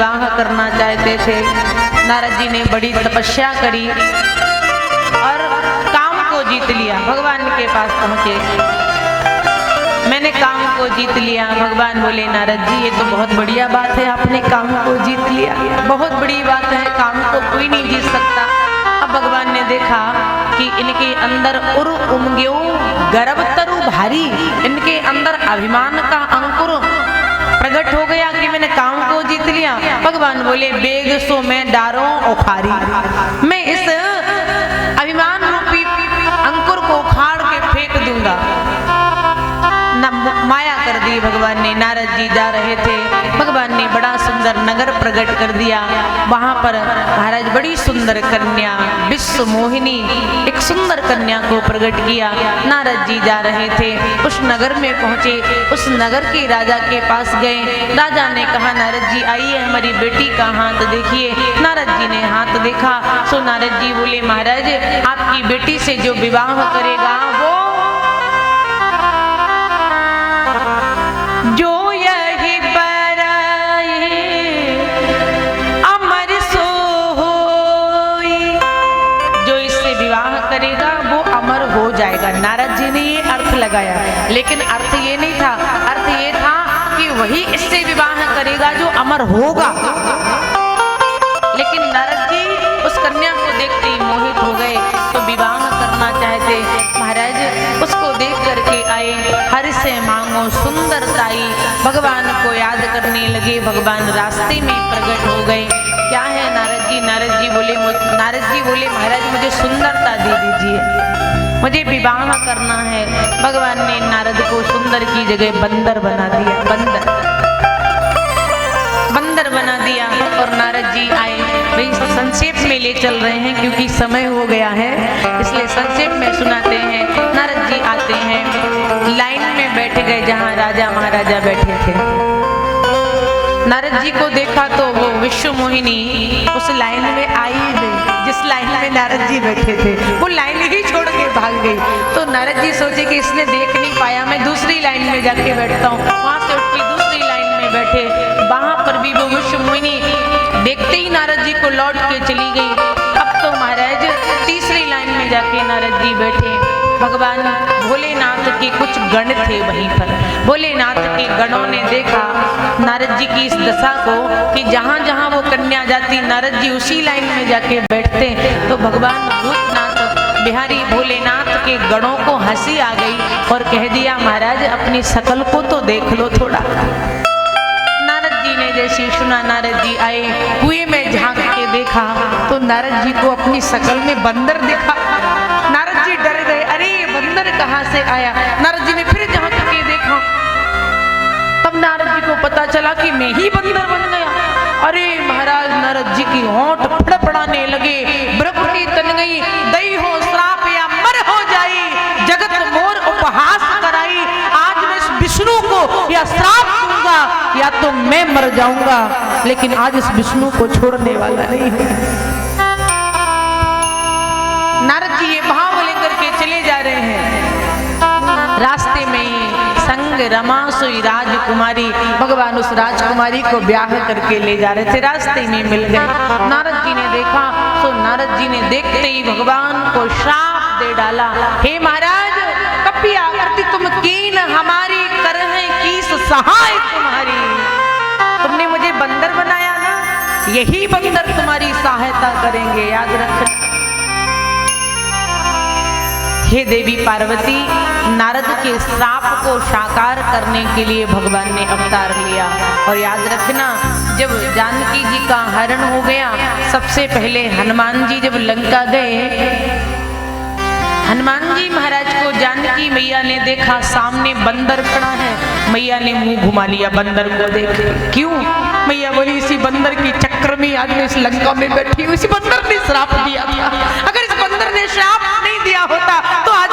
विवाह करना चाहते थे। नारद जी ने बड़ी तपस्या करी और काम को जीत लिया। भगवान के पास पहुंचे, मैंने काम को जीत लिया। भगवान बोले नारद जी ये तो बहुत बढ़िया बात है, आपने काम को जीत लिया, बहुत बड़ी बात है, काम को कोई नहीं जीत सकता। अब भगवान ने देखा कि इनके अंदर उर उमग्यो गर्भ तरु भारी, इनके अंदर अभिमान का अंकुर प्रकट हो गया कि मैंने काम को जीत लिया। भगवान बोले बेग सो मैं डारो उखारी, मैं इस अभिमान रूपी अंकुर को उखाड़ के फेंक दूंगा। माया कर दी भगवान ने। नारद जी जा रहे थे, भगवान ने बड़ा सुंदर नगर प्रकट कर दिया। वहां पर महाराज बड़ी सुंदर कन्या विश्व मोहिनी, एक सुंदर कन्या को प्रकट किया। नारद जी जा रहे थे, उस नगर में पहुंचे, उस नगर के राजा के पास गए। राजा ने कहा नारद जी आइए हमारी बेटी का हाथ देखिए। नारद जी ने हाथ देखा सो नारद जी बोले महाराज आपकी बेटी से जो विवाह करेगा वो जो यही बराए अमर सोई, जो इससे विवाह करेगा वो अमर हो जाएगा। नारद जी ने ये अर्थ लगाया, लेकिन अर्थ ये नहीं था, अर्थ ये था कि वही इससे विवाह करेगा जो अमर होगा। लेकिन नारद जी उस कन्या को देखते ही मोहित हो गए, तो विवाह करना चाहते। महाराज उसको देख करके आए, हर से मांगो सुंदरताई, भगवान को याद करने लगे। भगवान रास्ते में प्रकट हो गए। क्या है नारद जी? नारद जी बोले महाराज मुझे सुंदरता दे दीजिए, मुझे विवाह करना है। भगवान ने नारद को सुंदर की जगह बंदर बना दिया, बंदर बना दिया। और नारद जी आए, भाई संक्षेप में ले चल रहे हैं क्योंकि समय हो गया है, इसलिए संक्षेप में सुनाते हैं। नारद जी आते हैं, लाइन में बैठ गए जहाँ राजा महाराजा बैठे थे। नारद जी को देखा तो वो विश्व मोहिनी उस लाइन में आई गई, जिस लाइन में नारद जी बैठे थे वो लाइन ही छोड़ के भाग गई। तो नारद जी सोचे कि इसने देख नहीं पाया, मैं दूसरी लाइन में जाके बैठता हूँ। वहां से उठ के दूसरी लाइन में बैठे, वहां पर भी वो विश्व मोहिनी देखते ही नारद जी को लौट के चली गई। अब तो महाराज तीसरी लाइन में जाके नारद जी बैठे। भगवान भोलेनाथ के कुछ गण थे वहीं पर। भोलेनाथ के गणों ने देखा नारद जी की इस दशा को कि जहां जहां वो कन्या जाती नारद जी उसी लाइन में जाके बैठते। तो भगवान भूतनाथ बिहारी भोलेनाथ के गणों को हंसी आ गई और कह दिया महाराज अपनी शकल को तो देख लो थोड़ा। नारद जी ने जैसे सुना, नारद जी आए, कुएं में झांक के देखा तो नारद जी को अपनी शकल में बंदर दिखा। नारद जी डर गए, अरे ये बंदर कहाँ से आया? नारद जी ने फिर झांक के देखा, तब नारद जी को पता चला कि मैं ही बंदर बन गया। अरे महाराज नारद जी की होंठ फड़फड़ाने लगे, ब्रह्मणी तन गई, दई हो श्राप या मर हो जाई, जगत मोर उपहास कराई। आज मैं इस विष्णु को या श्राप दूंगा या तो मैं मर जाऊंगा, लेकिन आज इस विष्णु को छोड़ने वाला नहीं है। नारद जी ये भाव लेकर के चले जा रहे हैं। रास्ते में ही संग रमा सोई राजकुमारी, भगवान उस राजकुमारी को ब्याह करके ले जा रहे थे, रास्ते में मिल गए। नारद जी ने देखा तो नारद जी ने देखते ही भगवान को श्राप दे डाला, हे महाराज कपि आकृति तुम कीन हमारी, करहै कीस सहाय तुम्हारी। तुमने मुझे बंदर बनाया ना, यही बंदर तुम्हारी सहायता करेंगे, याद रखना। हे देवी पार्वती, नारद के श्राप को साकार करने के लिए भगवान ने अवतार लिया। और याद रखना जब जानकी जी का हरण हो गया, सबसे पहले हनुमान जी जब लंका गए, हनुमान जी महाराज को जानकी मैया ने देखा सामने बंदर खड़ा है, मैया ने मुंह घुमा लिया बंदर को देख। क्यों? मैया बोली इसी बंदर के चक्कर में आज मैं इस लंका में बैठी हूँ, इसी बंदर ने श्राप दिया था। अगर इस बंदर ने श्राप नहीं दिया होता तो आज